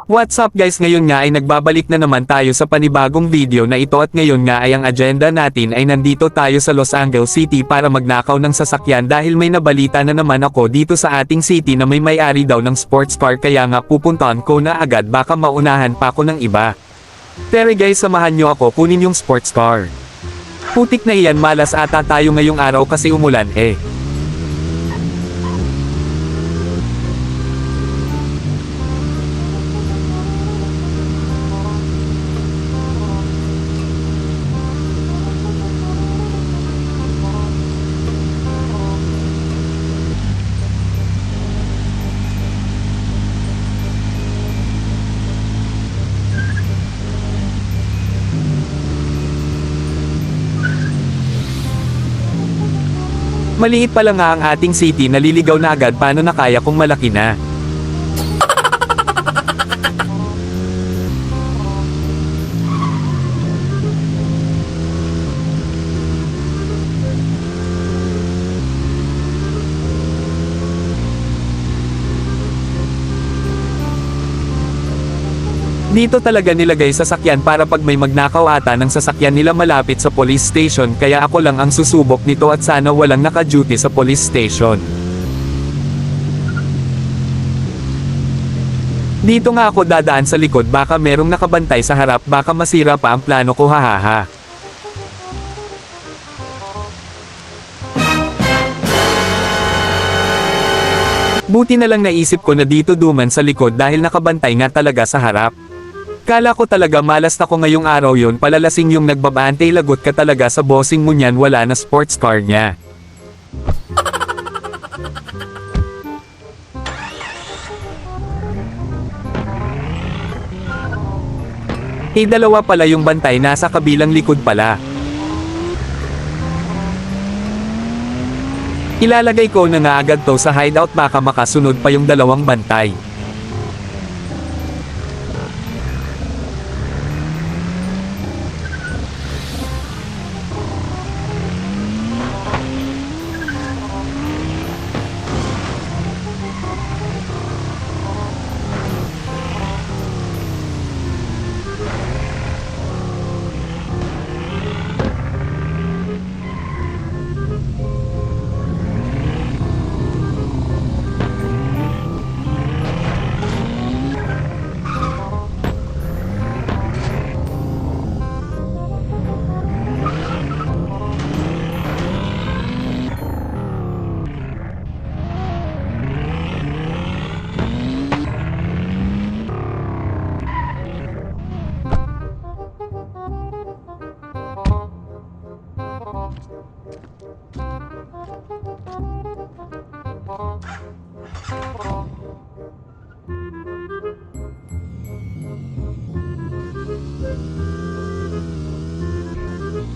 What's up guys, ngayon nga ay nagbabalik na naman tayo sa panibagong video na ito at ngayon nga ay ang agenda natin ay nandito tayo sa Los Angeles City para magnakaw ng sasakyan dahil may nabalita na naman ako dito sa ating city na may may-ari daw ng sports car kaya nga pupuntahan ko na agad baka maunahan pa ako ng iba. Pero guys, samahan nyo ako kunin yung sports car. Putik na iyan, malas ata tayo ngayong araw kasi umulan eh. Maliit pa lang nga ang ating city, naliligaw na agad paano na kaya kung malaki na. Dito talaga nilagay sasakyan para pag may magnakaw ata ng sasakyan nila malapit sa police station kaya ako lang ang susubok nito at sana walang naka-duty sa police station. Dito nga ako dadaan sa likod baka merong nakabantay sa harap baka masira pa ang plano ko, hahaha. Buti na lang naisip ko na dito duman sa likod dahil nakabantay nga talaga sa harap. Kala ko talaga malas na ko ngayong araw yon, palalasing yung nagbabantay, lagot ka talaga sa bossing mo niyan, wala na sports car niya. Dalawa pala yung bantay, nasa kabilang likod pala. Ilalagay ko na nga agad to sa hideout baka makasunod pa yung dalawang bantay.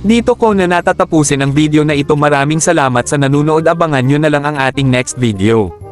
Dito ko na natatapusin ang video na ito. Maraming salamat sa nanunood, abangan nyo na lang ang ating next video.